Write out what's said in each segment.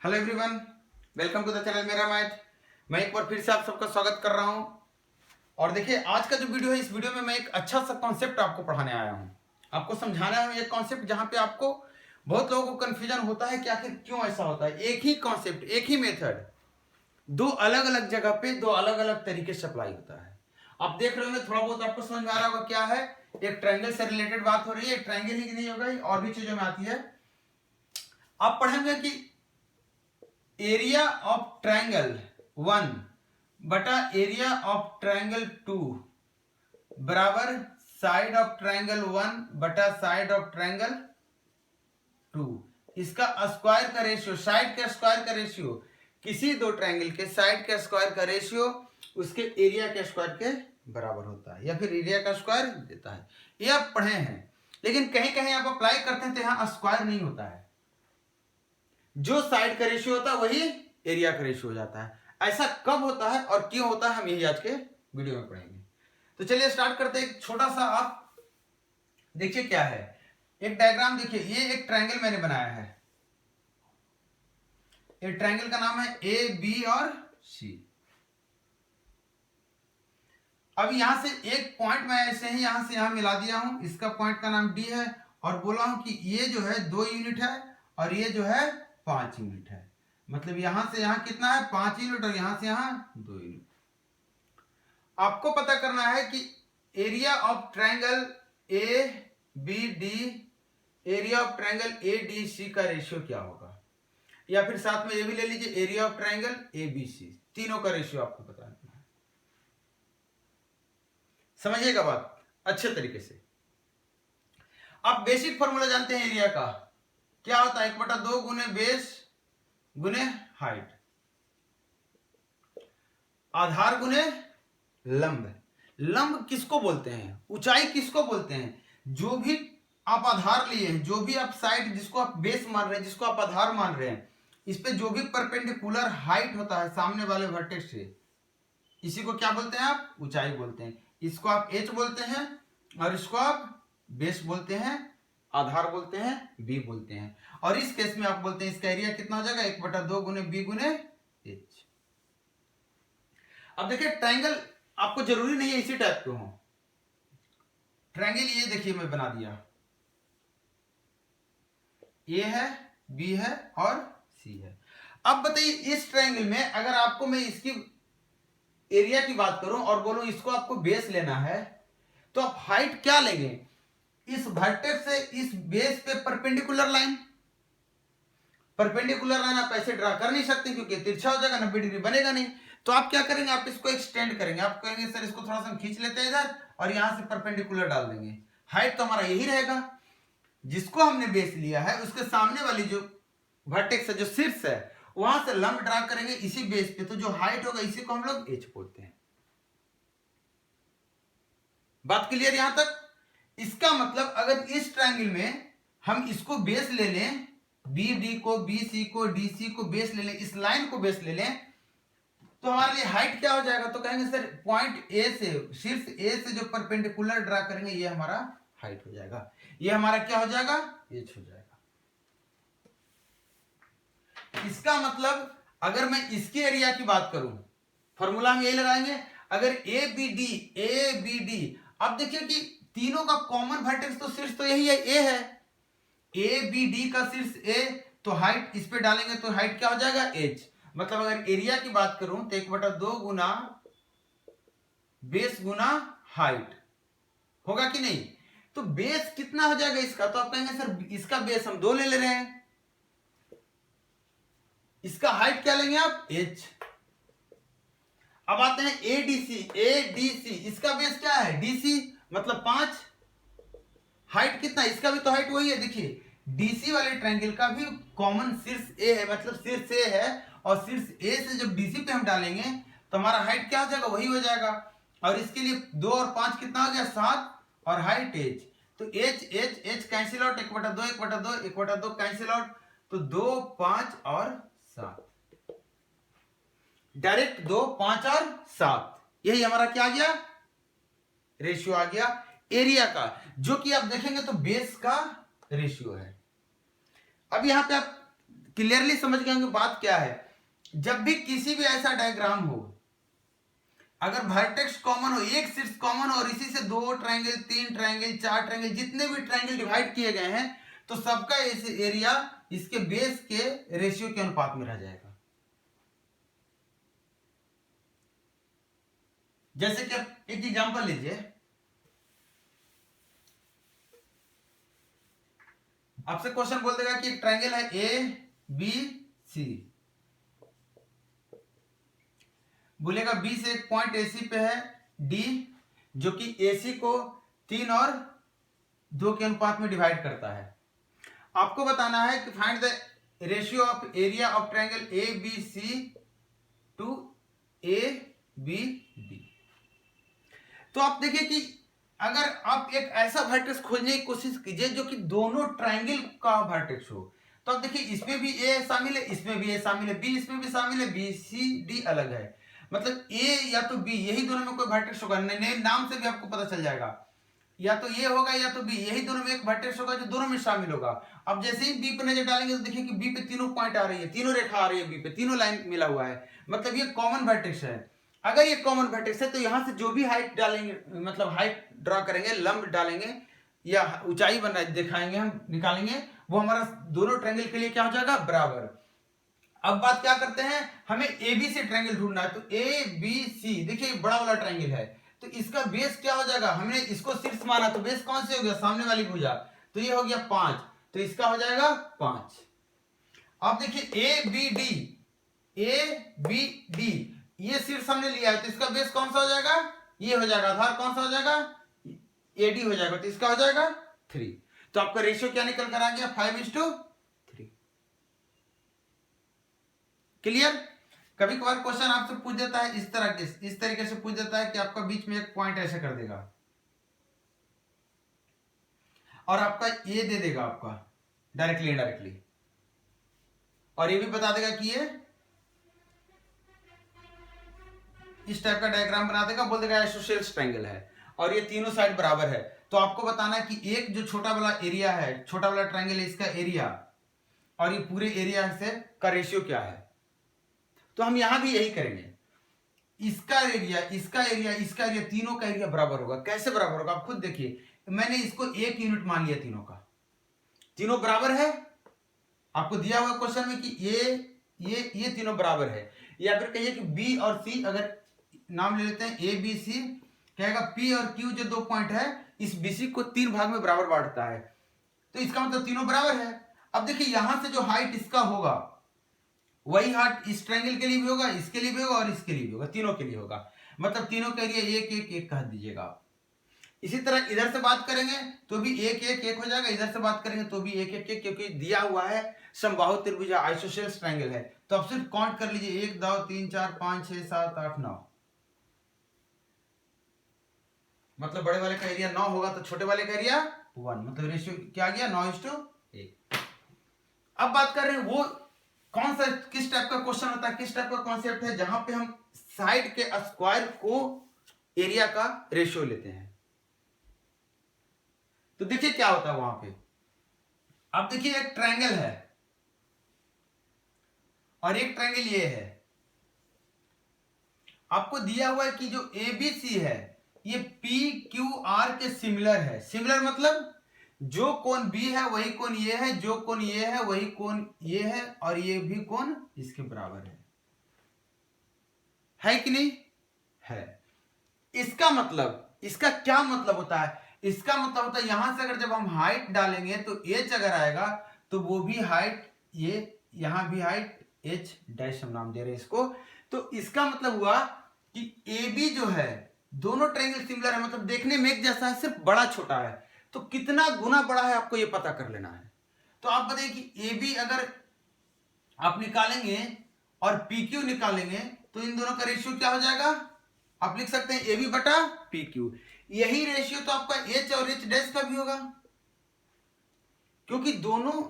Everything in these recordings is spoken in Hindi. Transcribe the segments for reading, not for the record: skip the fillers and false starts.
Hello everyone, welcome to the channel मेरा मैथ। मैं एक बार फिर से आप सबका स्वागत कर रहा हूं। और देखिए, आज का जो वीडियो है, इस वीडियो में मैं एक अच्छा सा कॉन्सेप्ट आपको पढ़ाने आया हूं। आपको समझाना है एक कॉन्सेप्ट जहां पे आपको बहुत लोगों को कंफ्यूजन होता है कि आखिर क्यों ऐसा होता है। एक ही कॉन्सेप्ट, एक ही मेथड दो अलग अलग जगह पे दो अलग अलग तरीके से अप्लाई होता है। आप देख रहे होंगे, थोड़ा बहुत आपको समझ में आ रहा होगा क्या है। एक ट्रायंगल से रिलेटेड बात हो रही है, एक ट्रायंगल ही नहीं होगा, और भी चीजों में आती है। आप पढ़ेंगे कि एरिया ऑफ ट्रायंगल 1 बटा एरिया ऑफ ट्रायंगल 2 बराबर साइड ऑफ ट्रायंगल 1 बटा साइड ऑफ ट्रायंगल 2। इसका स्क्वायर का रेशियो, साइड के स्क्वायर का रेशियो, किसी दो ट्रायंगल के साइड के स्क्वायर का रेशियो उसके एरिया के स्क्वायर के बराबर होता है, या फिर एरिया का स्क्वायर देता है। ये आप पढ़े हैं, लेकिन कहीं कहीं आप अप्लाई करते हैं तो यहां स्क्वायर नहीं होता है। जो साइड का रेशियो होता है वही एरिया का रेशियो हो जाता है। ऐसा कब होता है और क्यों होता है, हम यही आज के वीडियो में पढ़ेंगे। तो चलिए स्टार्ट करते हैं। एक छोटा सा आप देखिए क्या है, एक डायग्राम देखिए। ये एक ट्रायंगल मैंने बनाया है। एक ट्रायंगल का नाम है ए बी और सी। अब यहां से एक पॉइंट मैं ऐसे ही यहां से यहां मिला दिया हूं। इसका पॉइंट का नाम डी है, और बोला हूं कि ये जो है 2 यूनिट है और ये जो है 5 यूनिट है। मतलब यहां से यहां कितना है, 5 यूनिट, और यहां से यहां 2 यूनिट। आपको पता करना है कि area of triangle A B D, area of triangle A D C का रेशियो क्या होगा, या फिर साथ में ये भी ले लीजिए, area of triangle A B C. तीनों का रेशियो आपको पता है। समझिएगा बात अच्छे तरीके से। आप बेसिक फॉर्मूला जानते हैं एरिया का, क्या होता है, 1/2 गुने बेस गुने हाइट, आधार गुने लंब। लंब किसको बोलते हैं, ऊंचाई किसको बोलते हैं, जो भी आप आधार लिए हैं, जो भी आप साइड, जिसको आप बेस मान रहे हैं, जिसको आप आधार मान रहे हैं, इस पे जो भी परपेंडिकुलर हाइट होता है सामने वाले वर्टेक्स से, इसी को क्या बोलते हैं, आप ऊंचाई बोलते हैं। इसको आप एच बोलते हैं, और इसको आप बेस बोलते हैं, आधार बोलते हैं, बी बोलते हैं। और इस केस में आप बोलते हैं इसका एरिया कितना हो जाएगा, 1/2 गुने बी गुने एच। अब देखिए, ट्रायंगल आपको जरूरी नहीं है इसी टाइप के हो। ट्रायंगल ये देखिए मैं बना दिया, ए है, बी है और सी है। अब बताइए, इस ट्रायंगल में अगर आपको मैं इसकी एरिया की बात करूं और बोलूं इसको आपको बेस लेना है, तो आप हाइट क्या लेंगे, इस वर्टेक्स से इस बेस पे परपेंडिकुलर लाइन। परपेंडिकुलर लाइन आप ऐसे ड्रा कर नहीं सकते क्योंकि तिरछा हो जाएगा, 90 डिग्री बनेगा नहीं। तो आप क्या करेंगे, आप इसको एक्सटेंड करेंगे। आप कहेंगे सर इसको थोड़ा सा खींच लेते हैं इधर, और यहां से परपेंडिकुलर डाल देंगे। हाइट तो हमारा यही रहेगा। जिसको हमने बेस लिया है उसके सामने वाली जो वर्टेक्स है, जो शीर्ष है, वहां से लंब ड्रा करेंगे इसी बेस पे। तो जो हाइट होगा इसी को हम लोग एच बोलते हैं। बात क्लियर यहां तक। इसका मतलब अगर इस ट्रायंगल में हम इसको बेस ले लें, बी डी को, बी सी को, डी सी को बेस ले लें, इस लाइन को बेस ले लें, तो हमारे लिए हाइट क्या हो जाएगा, तो कहेंगे सर पॉइंट ए से, शीर्ष ए से जो परपेंडिकुलर ड्रा करेंगे ये हमारा हाइट हो जाएगा। ये हमारा क्या हो जाएगा, एच हो जाएगा। इसका मतलब अगर मैं इसके एरिया की बात करूं, फॉर्मूला हम यही लगाएंगे। अगर ए बी डी, अब देखिए कि तीनों का कॉमन वर्टेक्स तो शीर्ष तो यही है, ए है। ए बी डी का शीर्ष ए, तो हाइट इस पे डालेंगे तो हाइट क्या हो जाएगा, एच। मतलब अगर एरिया की बात करूं तो 1/2 गुना बेस गुना हाइट होगा कि नहीं। तो बेस कितना हो जाएगा इसका, तो आप कहेंगे सर इसका बेस हम 2 ले रहे हैं, इसका हाइट क्या लेंगे आप, एच। अब आते हैं एडीसी, इसका बेस क्या है, डीसी, मतलब 5। हाइट कितना, इसका भी तो हाइट वही है। देखिए डीसी वाले ट्रायंगल का भी कॉमन शीर्ष ए है, मतलब शीर्ष ए है, और शीर्ष ए से जब डीसी पे हम डालेंगे तो हमारा हाइट क्या हो जाएगा, वही हो जाएगा। और इसके लिए 2 और 5 कितना हो गया, 7, और हाइट एच। तो H H H cancel out, 1/2 cancel out, तो 2, 5 और 7, डायरेक्ट 2, 5 और 7, यही हमारा क्या आ गया, रेशियो आ गया एरिया का, जो कि आप देखेंगे तो बेस का रेशियो है। अब यहां पे आप क्लियरली समझ गए होंगे बात क्या है। जब भी किसी भी ऐसा डायग्राम हो, अगर वर्टेक्स कॉमन हो, एक शीर्ष कॉमन हो और इसी से 2 ट्रायंगल, 3 ट्रायंगल, 4 ट्रायंगल, जितने भी ट्रायंगल डिवाइड किए गए हैं, तो सबका एरिया इसके बेस के रेशियो के अनुपात में रह जाएगा। जैसे कि एक एग्जांपल लीजिए, आपसे क्वेश्चन बोल देगा कि एक ट्रायंगल है ए बी सी, बोलेगा बी से एक पॉइंट एसी पे है डी, जो कि एसी को 3 और 2 के अनुपात में डिवाइड करता है। आपको बताना है कि find the ratio of area of triangle A B C to A B D. तो आप देखिए कि अगर आप एक ऐसा वर्टेक्स खोजने की कोशिश कीजिए जो कि दोनों ट्रायंगल का वर्टेक्स हो, तो आप देखिए इसमें भी ए शामिल है, इसमें भी ए शामिल है, बी इसमें भी शामिल है, बी सी डी अलग है, मतलब ए या तो बी, यही दोनों में कोई वर्टेक्स होगा। नाम से भी आपको पता चल जाएगा, या तो ये होगा या तो बी, यही दोनों में एक वर्टेक्स होगा जो दोनों में शामिल होगा। अब जैसे ही बी पे नजर डालेंगे तो देखिए कि बी पे तीनों पॉइंट आ रही है, तीनों रेखा आ रही है, बी पे तीनों लाइन मिला हुआ है, मतलब ये कॉमन वर्टेक्स है। अगर ये कॉमन वर्टेक्स है तो यहां से जो भी हाइट डालेंगे, मतलब हाइट ड्रॉ करेंगे, लंब डालेंगे या ऊंचाई बना दिखाएंगे, हम निकालेंगे, वो हमारा दोनों ट्रायंगल के लिए क्या हो जाएगा, बराबर। अब बात क्या करते हैं, हमें ए बी से ट्रायंगल ढूंढना है, तो ए बी सी देखिए बड़ा वाला ट्रायंगल है, तो इसका बेस क्या हो जाएगा, हमने इसको शीर्ष माना तो बेस कौन से हो गया, सामने वाली भुजा, तो ये हो गया 5, तो इसका हो जाएगा 5। अब देखिए ए बी डी, ये शीर्ष हमने लिया है, तो इसका बेस कौन सा हो जाएगा, ये हो जाएगा, आधार कौन सा हो जाएगा, एडी हो जाएगा, तो इसका हो जाएगा 3। तो आपका रेशियो क्या निकल कर आ गया, 5:3। क्लियर। कभी कभार क्वेश्चन आपसे पूछ देता है इस तरीके से पूछ देता है कि आपका बीच में एक पॉइंट ऐसे कर देगा और आपका ये दे देगा आपका डायरेक्टली इनडायरेक्टली, और ये भी बता देगा कि ये इस टाइप का डायग्राम बना देगा, बोल देगा आइसोसेल्स ट्रायंगल है और ये तीनों साइड बराबर है। तो आपको बताना है कि एक जो छोटा वाला एरिया है, छोटा वाला ट्रायंगल है, इसका एरिया और ये पूरे एरिया से का रेशियो क्या है। तो हम यहां भी यही करेंगे, इसका एरिया, इसका एरिया, इसका एरिया, तीनों का एरिया बराबर होगा। कैसे बराबर होगा आप खुद देखिए, मैंने इसको 1 यूनिट मान लिया, तीनों का, तीनों बराबर है। आपको दिया हुआ क्वेश्चन में कि ये तीनों बराबर है, या फिर कहिए कि बी और सी, अगर नाम ले लेते हैं ए बी सी, कहेगा पी और क्यू जो 2 पॉइंट है, इस बीसी को 3 भाग में बराबर बांटता है, तो इसका मतलब तीनों बराबर है। अब देखिए यहां से जो हाइट इसका होगा वही हाइट इस ट्रायंगल के लिए भी होगा, इसके लिए भी होगा और इसके लिए भी होगा, तीनों के लिए होगा, मतलब तीनों के एरिया 1-1-1 कह दीजिएगा आप। इसी तरह इधर से बात करेंगे तो भी 1-1-1 हो जाएगा, इधर से बात करेंगे तो भी 1-1-1, क्योंकि दिया हुआ है समबाहु त्रिभुज आइसोसेल्स ट्रायंगल है। तो आप सिर्फ काउंट कर लीजिए, 1 2 3 4 5 6 7 8 9, मतलब बड़े वाले का एरिया 9 होगा तो छोटे वाले का एरिया 1, मतलब रेशियो क्या आ गया, 9:1। अब बात कर रहे हैं वो कौन सा, किस टाइप का क्वेश्चन होता है, किस टाइप का कॉन्सेप्ट है, जहां पे हम साइड के स्क्वायर को एरिया का रेशियो लेते हैं। तो देखिए क्या होता है वहां पे। अब देखिए एक ट्रायंगल है और एक ट्रायंगल ये है, आपको दिया हुआ है कि जो एबीसी है ये पी क्यू आर के सिमिलर है। सिमिलर मतलब जो कोण बी है वही कोण ये है, जो कोण ये है वही कोण ये है, और ये भी कोण इसके बराबर है कि नहीं है। इसका मतलब, इसका क्या मतलब होता है, इसका मतलब होता है यहां से अगर जब हम हाइट डालेंगे तो एच अगर आएगा तो वो भी हाइट, ये यहां भी हाइट एच डैश हम नाम दे रहे हैं इसको। तो इसका मतलब हुआ कि ए बी जो है, दोनों ट्रायंगल सिमिलर है, मतलब देखने में एक जैसा है, सिर्फ बड़ा छोटा है। तो कितना गुना बड़ा है आपको ये पता कर लेना है। तो आप बताइए कि ए बी अगर आप निकालेंगे और पी क्यू निकालेंगे तो इन दोनों का रेशियो क्या हो जाएगा, आप लिख सकते हैं ए बी बटा पी क्यू। यही रेशियो तो आपका एच और एच डैश का भी होगा, क्योंकि दोनों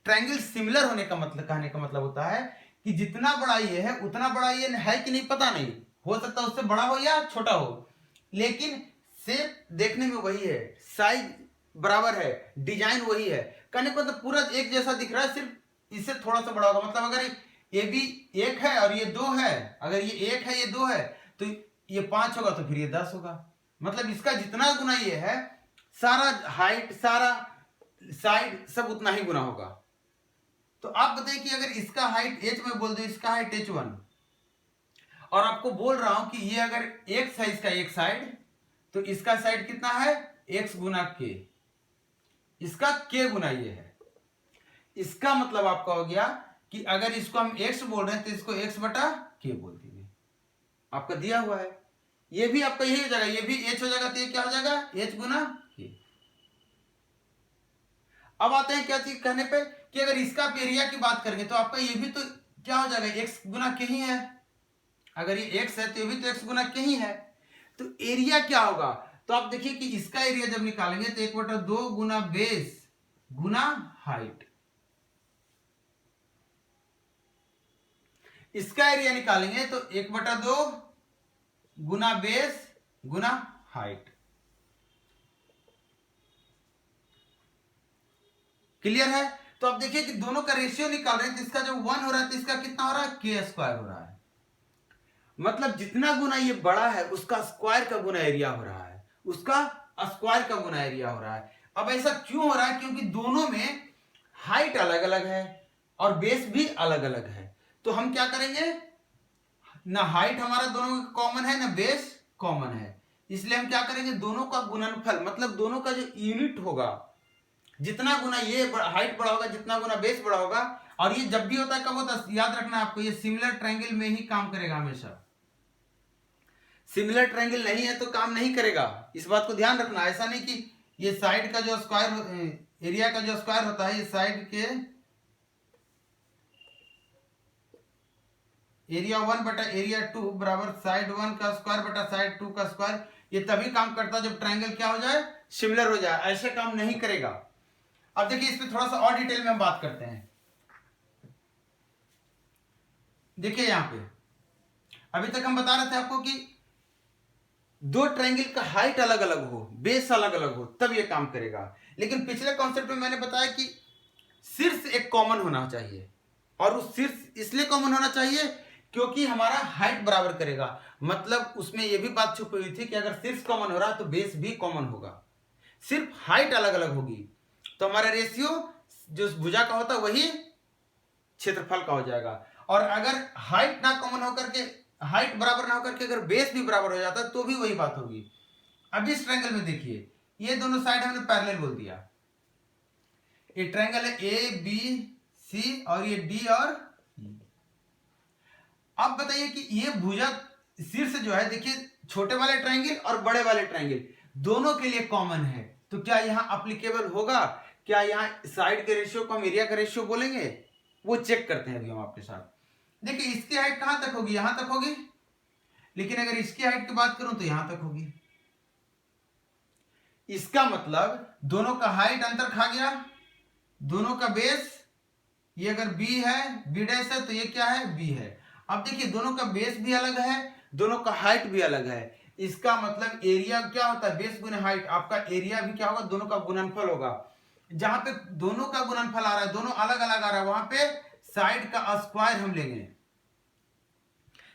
ट्रायंगल सिमिलर होने का मतलब, कहने का मतलब होता है कि जितना बड़ा ये है उतना बड़ा ये है कि नहीं पता नहीं, हो सकता है उससे बड़ा हो या छोटा हो, लेकिन शेप देखने में वही है, साइज बराबर है, डिजाइन वही है, कहने को मतलब पूरा एक जैसा दिख रहा है, सिर्फ इससे थोड़ा सा बड़ा होगा। मतलब अगर ये भी 1 है और ये 2 है, अगर ये 1 है ये 2 है तो ये 5 होगा, तो फिर ये 10 होगा। मतलब इसका जितना गुना ये है, सारा हाइट, सारा साइड सब उतना ही गुना होगा। तो आप बताइए कि अगर इसका हाइट h में बोल दो, इसका हाइट h1, और आपको बोल रहा हूं कि ये अगर x है इसका एक साइड, तो इसका साइड कितना है, x गुना k, इसका k गुना ये है। इसका मतलब आपका हो गया कि अगर इसको हम x बोल रहे हैं तो इसको x बटा k बोल देंगे। आपका दिया हुआ है, ये भी आपका यही हो जाएगा, ये भी h हो जाएगा, तो ये क्या हो जाएगा, h गुना k। अब आते हैं क्या चीज कहने पे कि अगर इसका एरिया की बात करेंगे तो आपका ये भी तो क्या हो जाएगा, x गुना k ही है। अगर ये x है तो ये भी तो x गुना k ही है। तो एरिया क्या होगा, तो आप देखिए कि इसका एरिया जब निकालेंगे तो 1/2 गुना बेस गुना हाइट। इसका एरिया निकालेंगे तो 1/2 गुना बेस गुना हाइट। क्लियर है। तो आप देखिए कि दोनों का रेशियो निकाल रहे हैं, तो इसका जब 1 हो रहा है तो इसका कितना हो रहा है, k² हो रहा है। मतलब जितना गुना ये बड़ा है उसका स्क्वायर का गुना एरिया हो रहा है, उसका स्क्वायर का गुना एरिया हो रहा है। अब ऐसा क्यों हो रहा है, क्योंकि दोनों में हाइट अलग अलग है और बेस भी अलग अलग है। तो हम क्या करेंगे, ना हाइट हमारा दोनों का कॉमन है ना बेस कॉमन है, इसलिए हम क्या करेंगे, दोनों का गुणनफल, मतलब दोनों का जो यूनिट होगा, जितना गुना ये हाइट बड़ा होगा जितना गुना बेस बड़ा होगा। और ये जब भी होता है, कब होता है, याद रखना आपको, ये सिमिलर ट्रायंगल में ही काम करेगा हमेशा। सिमिलर ट्रायंगल नहीं है तो काम नहीं करेगा, इस बात को ध्यान रखना। ऐसा नहीं कि ये साइड का जो स्क्वायर, एरिया का जो स्क्वायर होता है, ये साइड के एरिया 1 बटा एरिया 2 बराबर साइड 1 का स्क्वायर बटा साइड 2 का स्क्वायर, ये तभी काम करता है जब ट्रायंगल क्या हो जाए, सिमिलर हो जाए। ऐसे काम नहीं करेगा। अब देखिए इस पे थोड़ा सा और डिटेल में हम बात करते हैं। देखिए यहां पे अभी तक हम बता रहे थे आपको कि दो ट्रायंगल का हाइट अलग अलग हो, बेस अलग अलग हो, तब ये काम करेगा। लेकिन पिछले कॉन्सेप्ट में मैंने बताया कि शीर्ष एक कॉमन होना चाहिए, और उस शीर्ष इसलिए कॉमन होना चाहिए क्योंकि हमारा हाइट बराबर करेगा। मतलब उसमें यह भी बात छुपी हुई थी कि अगर शीर्ष कॉमन हो रहा है तो बेस भी कॉमन होगा, सिर्फ हाइट अलग अलग होगी, तो हमारा रेशियो जो भुजा का होता है वही क्षेत्रफल का हो जाएगा। और अगर हाइट ना कॉमन होकर के, हाइट बराबर ना होकर के अगर बेस भी बराबर हो जाता है तो भी वही बात होगी। अब इस ट्रायंगल में देखिए, ये दोनों साइड हमने पैरेलल बोल दिया। ये ट्रायंगल है ए बी सी और ये डी और ई। अब बताइए कि ये भुजा शीर्ष जो है, देखिए छोटे वाले ट्रायंगल और बड़े वाले ट्रायंगल दोनों के लिए कॉमन है, तो क्या यहां अप्लीकेबल होगा, क्या यहां साइड के रेशियो को हम एरिया का रेशियो बोलेंगे, वो चेक करते हैं अभी हम आपके साथ। देखिए इसकी हाइट कहां तक होगी, यहां तक होगी, लेकिन अगर इसकी हाइट की बात करूं तो यहां तक होगी। इसका मतलब दोनों का हाइट अंतर खा गया, दोनों का बेस, ये अगर b है, b डैश है, तो ये क्या है, b है। अब देखिए दोनों का बेस भी अलग है, दोनों का हाइट भी अलग है। इसका मतलब एरिया क्या होता है, बेस गुना हाइट, आपका एरिया भी क्या होगा, दोनों का गुणनफल होगा। जहां पे दोनों का गुणनफल आ रहा है, दोनों अलग अलग आ रहा है, वहां पे साइड का स्क्वायर हम लेंगे।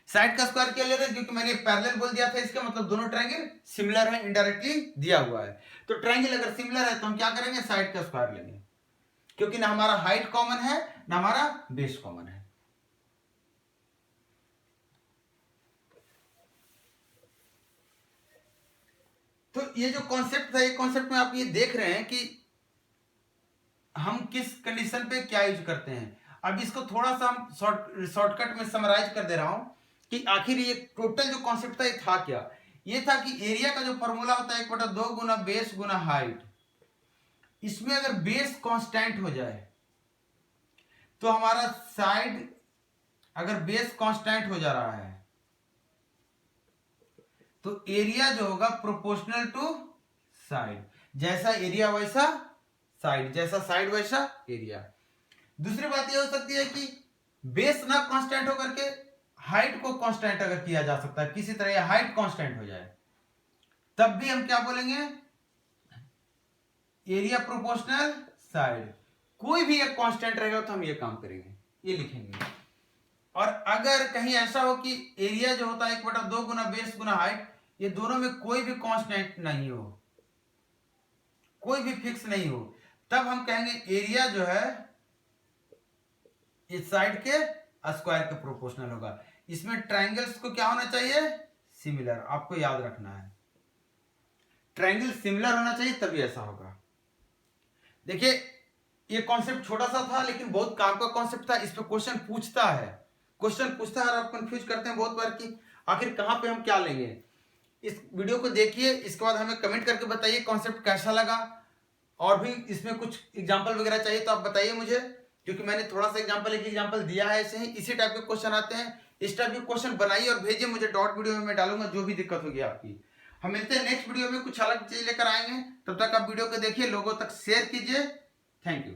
साइड का स्क्वायर क्या ले रहे हैं, क्योंकि मैंने पैरेलल बोल दिया था, इसका मतलब दोनों ट्रायंगल सिमिलर है, इनडायरेक्टली दिया हुआ है। तो ट्रायंगल अगर सिमिलर है तो हम क्या करेंगे, साइड का स्क्वायर लेंगे, क्योंकि ना हमारा हाइट कॉमन है ना हमारा बेस कॉमन है। तो ये जो कॉन्सेप्ट था, ये कॉन्सेप्ट में आप ये देख रहे हैं कि हम किस कंडीशन पे क्या यूज करते हैं। अब इसको थोड़ा सा हम शॉर्टकट में समराइज कर दे रहा हूं कि आखिर ये टोटल जो कॉन्सेप्ट था ये था क्या। ये था कि एरिया का जो फॉर्मूला होता है 1/2 गुना बेस गुना हाइट, इसमें अगर बेस कांस्टेंट हो जाए तो हमारा साइड, अगर बेस कांस्टेंट हो जा रहा है तो एरिया जो होगा प्रोपोर्शनल टू साइड, जैसा एरिया वैसा साइड, जैसा साइड वैसा एरिया। दूसरी बात यह हो सकती है कि बेस ना कांस्टेंट होकर के हाइट को कांस्टेंट अगर किया जा सकता है, किसी तरह हाइट कांस्टेंट हो जाए, तब भी हम क्या बोलेंगे, एरिया प्रोपोर्शनल साइड। कोई भी एक कांस्टेंट रहेगा तो हम ये काम करेंगे, ये लिखेंगे। और अगर कहीं ऐसा हो कि एरिया जो होता है 1/2 गुना बेस गुना हाइट, ये दोनों में कोई भी कांस्टेंट नहीं हो, कोई भी फिक्स नहीं हो, तब हम कहेंगे एरिया जो है इस साइड के स्क्वायर के प्रोपोर्शनल होगा। इसमें ट्रायंगल्स को क्या होना चाहिए, सिमिलर, आपको याद रखना है, ट्रायंगल सिमिलर होना चाहिए तभी ऐसा होगा। देखिए ये कॉन्सेप्ट छोटा सा था लेकिन बहुत काम का कॉन्सेप्ट था। इस पे क्वेश्चन पूछता है और आप कंफ्यूज करते हैं बहुत बार कि आखिर कहां पे हम क्या लेंगे। इस वीडियो को देखिए, इसके बाद हमें कमेंट करके बताइए कॉन्सेप्ट कैसा लगा, और भी इसमें कुछ एग्जांपल वगैरह चाहिए तो आप बताइए मुझे, क्योंकि मैंने थोड़ा सा एक एग्जांपल दिया है। ऐसे ही इसी टाइप के क्वेश्चन आते हैं, इस टाइप के क्वेश्चन बनाइए और भेजिए मुझे, डॉट वीडियो में मैं डालूंगा जो भी दिक्कत होगी आपकी। हम मिलते हैं नेक्स्ट वीडियो में, कुछ अलग चीज लेकर आएंगे। तब तक आप वीडियो को देखिए, लोगों तक शेयर कीजिए। Thank you.